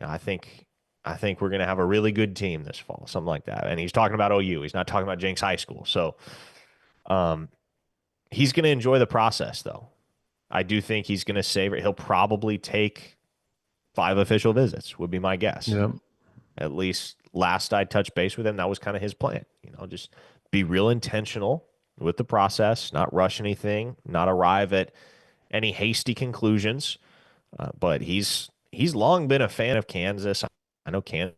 I think we're going to have a really good team this fall, something like that. And he's talking about OU. He's not talking about Jenks High School. So um, he's going to enjoy the process, though. I do think he's going to savor it. He'll probably take 5 official visits, would be my guess. Yeah. At least last I touched base with him, that was kind of his plan. You know, just be real intentional. with the process, not rush anything, not arrive at any hasty conclusions. But he's long been a fan of Kansas. I know Kansas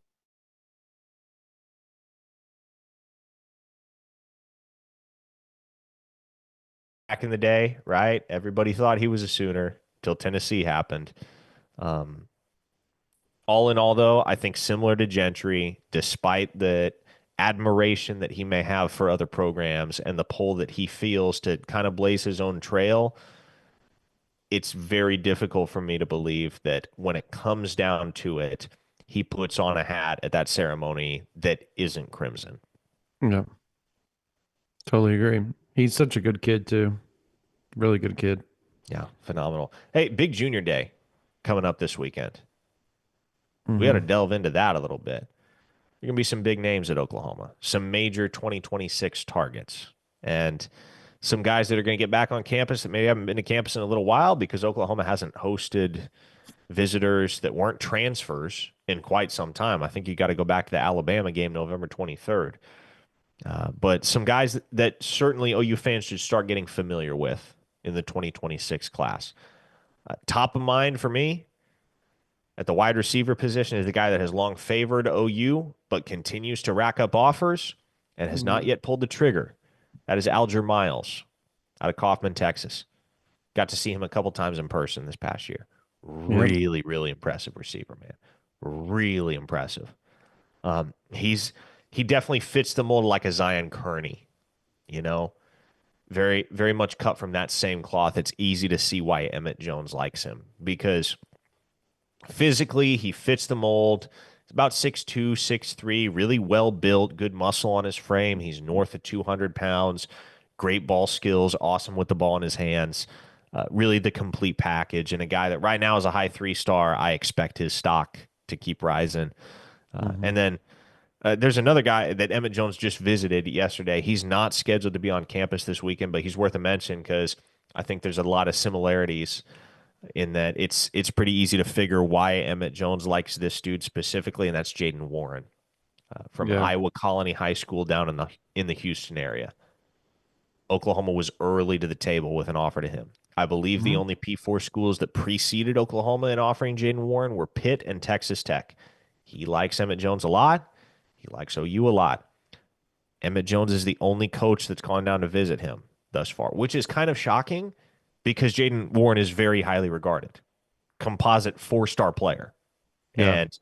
back in the day, right? Everybody thought he was a Sooner till Tennessee happened. Um, all in all, though, I think similar to Gentry, despite the admiration that he may have for other programs and the pull that he feels to kind of blaze his own trail, it's very difficult for me to believe that when it comes down to it, he puts on a hat at that ceremony that isn't crimson. Yeah, totally agree. He's such a good kid too. Really good kid. Yeah, phenomenal. Hey, big junior day coming up this weekend. We got to Hmm. delve into that a little bit. There are going to be some big names at Oklahoma, some major 2026 targets, and some guys that are going to get back on campus that maybe haven't been to campus in a little while because Oklahoma hasn't hosted visitors that weren't transfers in quite some time. I think you got to go back to the Alabama game November 23rd. But some guys that certainly OU fans should start getting familiar with in the 2026 class. Top of mind for me at the wide receiver position is the guy that has long favored OU, but continues to rack up offers and has not yet pulled the trigger. That is Alger Miles out of Kaufman, Texas. Got to see him a couple times in person this past year. Yep. Really, really impressive receiver, man. Really impressive. He definitely fits the mold like a Zion Kearney, you know, very, very much cut from that same cloth. It's easy to see why Emmett Jones likes him because physically, he fits the mold. He's about 6'2", 6'3", really well built, good muscle on his frame. He's north of 200 pounds, great ball skills, awesome with the ball in his hands. Really the complete package. And a guy that right now is a high 3-star. I expect his stock to keep rising. And Hmm. then there's another guy that Emmett Jones just visited yesterday. He's not scheduled to be on campus this weekend, but he's worth a mention because I think there's a lot of similarities in that it's pretty easy to figure why Emmett Jones likes this dude specifically, and that's Jaden Warren from Yeah. Iowa Colony High School down in the Houston area. Oklahoma was early to the table with an offer to him. I believe the Hmm. only P4 schools that preceded Oklahoma in offering Jaden Warren were Pitt and Texas Tech. He likes Emmett Jones a lot. He likes OU a lot. Emmett Jones is the only coach that's gone down to visit him thus far, which is kind of shocking because Jaden Warren is very highly regarded. Composite 4-star player Yeah. and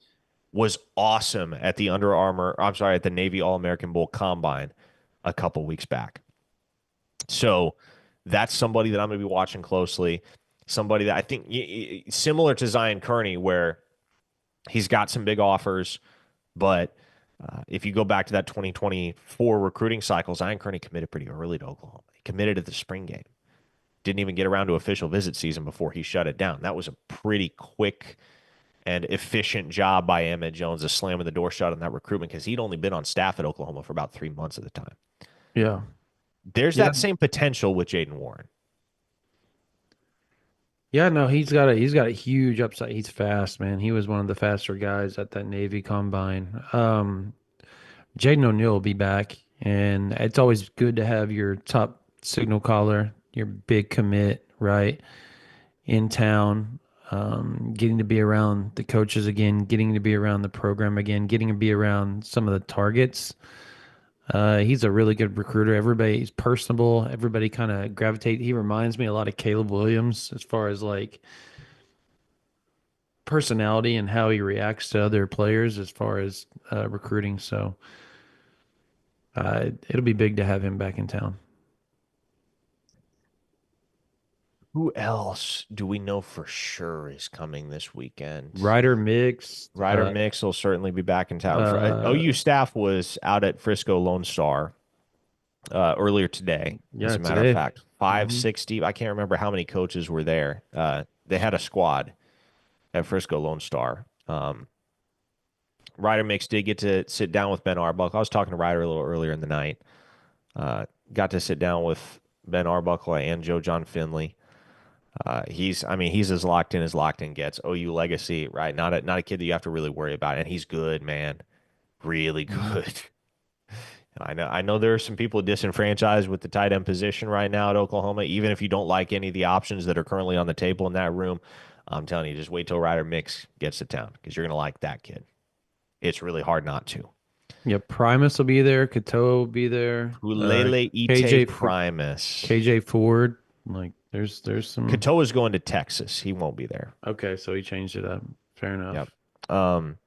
was awesome at the Under Armour, I'm sorry, at the Navy All American Bowl Combine a couple weeks back. So that's somebody that I'm going to be watching closely. Somebody that I think similar to Zion Kearney, where he's got some big offers, but if you go back to that 2024 recruiting cycle, Zion Kearney committed pretty early to Oklahoma. He committed at the spring game. Didn't even get around to official visit season before he shut it down. That was a pretty quick and efficient job by Emmett Jones of slamming the door shut on that recruitment because he'd only been on staff at Oklahoma for about 3 months at the time. Yeah. There's Yeah. that same potential with Jaden Warren. Yeah, no, he's got a huge upside. He's fast, man. He was one of the faster guys at that Navy combine. Jaden O'Neal will be back, and it's always good to have your top signal caller, your big commit, right, in town. Getting to be around the coaches again, getting to be around the program again, getting to be around some of the targets. He's a really good recruiter. Everybody's personable. Everybody kind of gravitate. He reminds me a lot of Caleb Williams as far as like personality and how he reacts to other players as far as recruiting. So it'll be big to have him back in town. Who else do we know for sure is coming this weekend? Ryder mixed. Ryder Mix will certainly be back in town. For Uh, OU staff was out at Frisco Lone Star earlier today. As yeah, a matter of today. fact, five, Hmm. 60. I can't remember how many coaches were there. They had a squad at Frisco Lone Star. Ryder Mix did get to sit down with Ben Arbuckle. I was talking to Ryder a little earlier in the night. Got to sit down with Ben Arbuckle and Joe John Finley. I mean, he's as locked in as locked in gets. OU legacy, right? Not a kid that you have to really worry about, and he's good, man, really Hmm. good. I know there are some people disenfranchised with the tight end position right now at Oklahoma. Even if you don't like any of the options that are currently on the table in that room, I'm telling you, just wait till Ryder Mix gets to town because you're gonna like that kid. It's really hard not to. Yep, Primus will be there. Kato will be there. Pulele Ite KJ Primus. KJ Ford. Like, there's some. Katoa's going to Texas. He won't be there. Okay, so he changed it up. Fair Yep. enough. Um,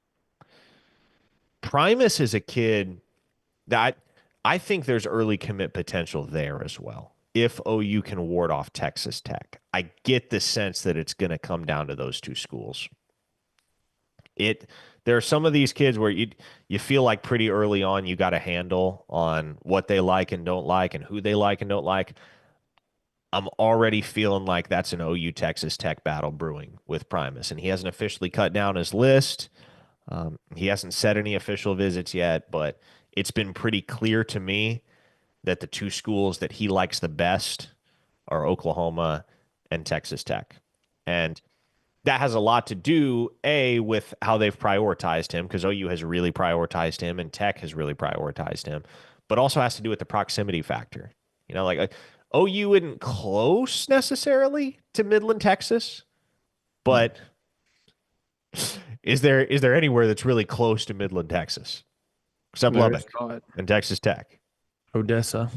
Primus is a kid that I think there's early commit potential there as well. If OU can ward off Texas Tech, I get the sense that it's going to come down to those two schools. It There are some of these kids where you feel like pretty early on you got a handle on what they like and don't like and who they like and don't like. I'm already feeling like that's an OU Texas Tech battle brewing with Primus, and he hasn't officially cut down his list. He hasn't set any official visits yet, but it's been pretty clear to me that the two schools that he likes the best are Oklahoma and Texas Tech. And that has a lot to do, A, with how they've prioritized him, because OU has really prioritized him and Tech has really prioritized him, but also has to do with the proximity factor. OU isn't close necessarily to Midland, Texas, but is there anywhere that's really close to Midland, Texas, except There's Lubbock not and Texas Tech? Odessa.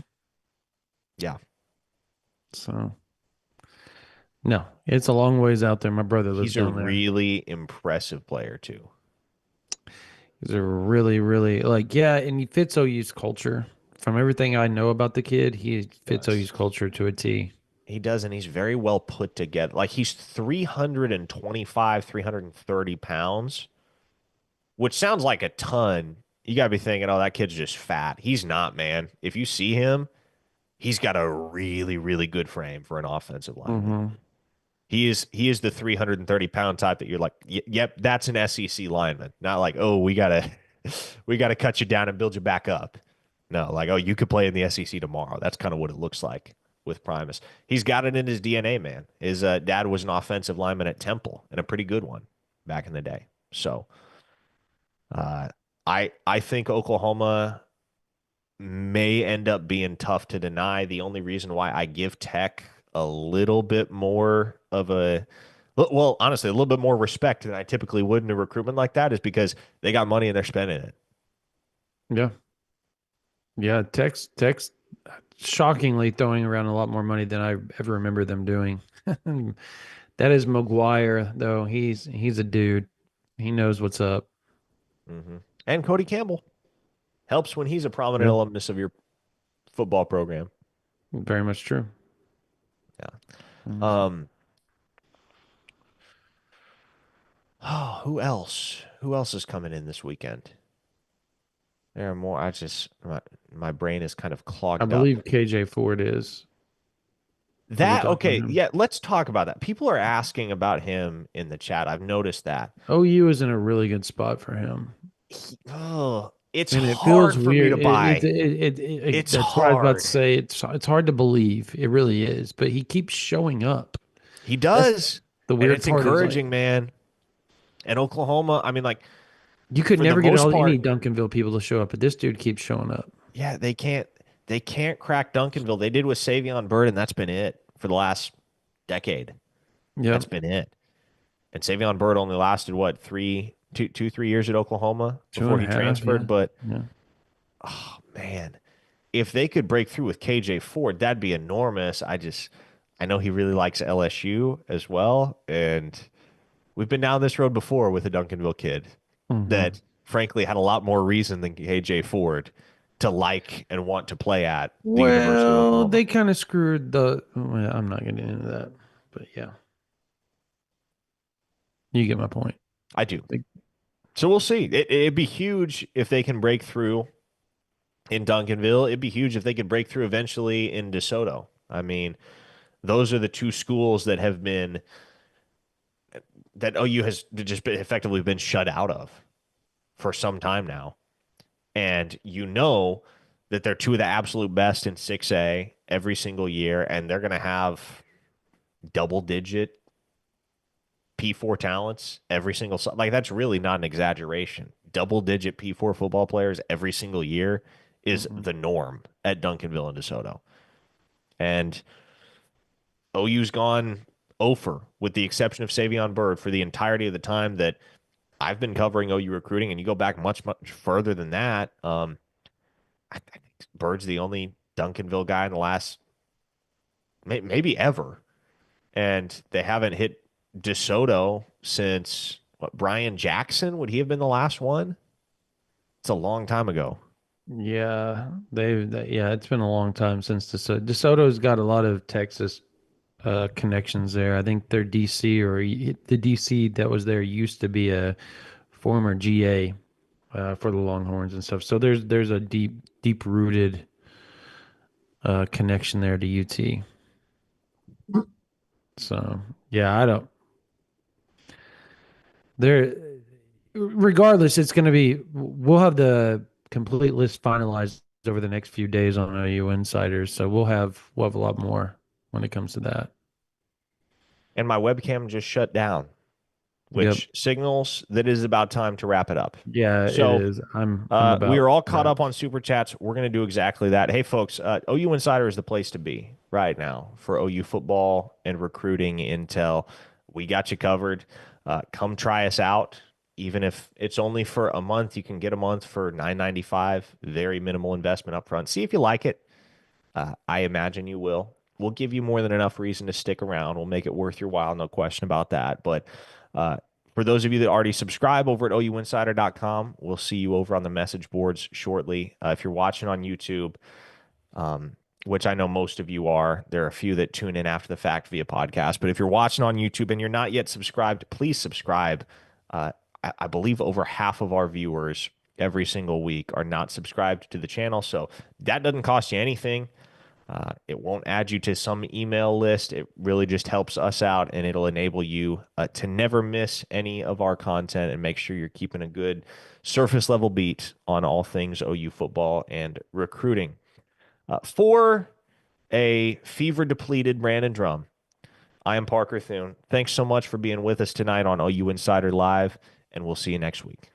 Yeah, So no, it's a long ways out there. My brother lives he's a down there. really impressive player too. He's a really, really like, yeah, and he fits OU's culture. From everything I know about the kid, he fits OU's Does culture to a T. he does, and he's very well put together. Like he's 325, 330 pounds, which sounds like a ton. You gotta be thinking, oh, that kid's just fat. He's not, man. If you see him, he's got a really, really good frame for an offensive lineman. Mm-hmm. He is the 330-pound type that you're like, yep, that's an SEC lineman. Not like, oh, we gotta we gotta cut you down and build you back up. No, like, oh, you could play in the SEC tomorrow. That's kind of what it looks like with Primus. He's got it in his DNA, man. His dad was an offensive lineman at Temple and a pretty good one back in the day. So uh, I think Oklahoma may end up being tough to deny. The only reason why I give Tech a little bit more of a well, honestly, a little bit more respect than I typically would in a recruitment like that is because they got money and they're spending it. Yeah. Yeah. Tex shockingly throwing around a lot more money than I ever remember them doing. That is McGuire, though. He's a dude. He knows what's up. Hmm. And Cody Campbell helps when he's a prominent Yeah. alumnus of your football program. Very much true. Yeah. Mhm. Um. Oh, who else? Who else is coming in this weekend? There are more. My brain is kind of I clogged up. believe KJ Ford is. Are we That talking about okay? him? Yeah, let's talk about that. People are asking about him in the chat. I've noticed that. OU is in a really good spot for him. It's And it feels hard for me weird. to buy. It's That's what I was about to hard. say. It's hard to believe. It really is. But he keeps showing up. He That's does, the and weird it's part is like encouraging, man. And Oklahoma, I mean, like you could for the never get most all any part, Duncanville people to show up, but this dude keeps showing up. yeah, they can't crack Duncanville. They did with Savion Bird, and that's been it for the last decade. That's Yep. been it. And Savion Bird only lasted what 3 years at Oklahoma Two before and a he half. Yeah. transferred. But Yeah. oh man, if they could break through with KJ Ford, that'd be enormous. I know he really likes LSU as well, and we've been down this road before with a Duncanville kid Hmm. that frankly had a lot more reason than KJ Ford to like and want to play at the University of Well, Oklahoma. they kind of screwed the. Well, I'm not getting into that, but yeah, you get my point. I do. They, So we'll see. It'd be huge if they can break through in Duncanville. It'd be huge if they could break through eventually in DeSoto. I mean, those are the two schools that OU has just effectively been shut out of for some time now. And you know that they're two of the absolute best in 6A every single year, and they're going to have double digit P4 talents every single like that's really not an exaggeration. Double digit P4 football players every single year is Mm-mm. the norm at Duncanville and DeSoto. And OU's gone over, with the exception of Savion Byrd, for the entirety of the time that I've been covering OU recruiting. And you go back much, much further than that. I think Bird's the only Duncanville guy in the last maybe ever. And they haven't hit DeSoto since what, Brian Jackson? Would he have been the last one? It's a long time ago. Yeah, yeah, it's been a long time since DeSoto's got a lot of Texas connections there. I think their DC the DC that was there used to be a former GA for the Longhorns and stuff. So there's a deep rooted connection there to UT. So yeah, I don't. There, regardless, it's going to be. We'll have the complete list finalized over the next few days on OU Insiders. So we'll have a lot more when it comes to that. And my webcam just shut down, Yep. which signals that it is about time to wrap it up. Yeah, it So is. I'm we about are all caught that. up on super chats. We're going to do exactly that. Hey, folks, OU Insider is the place to be right now for OU football and recruiting intel. We got you covered. Come try us out. Even if it's only for a month, you can get a month for $9.95. Very minimal investment up front. See if you like it. I imagine you will. We'll give you more than enough reason to stick around. We'll make it worth your while, no question about that. But uh, for those of you that already subscribe over at OUinsider.com, we'll see you over on the message boards shortly. If you're watching on YouTube, um, which I know most of you are, there are a few that tune in after the fact via podcast. But if you're watching on YouTube and you're not yet subscribed, please subscribe. Uh, I believe over half of our viewers every single week are not subscribed to the channel. So that doesn't cost you anything. It won't add you to some email list. It really just helps us out, and it'll enable you to never miss any of our content and make sure you're keeping a good surface level beat on all things OU football and recruiting. For a fever depleted Brandon Drumm, I am Parker Thune. Thanks so much for being with us tonight on OU Insider Live, and we'll see you next week.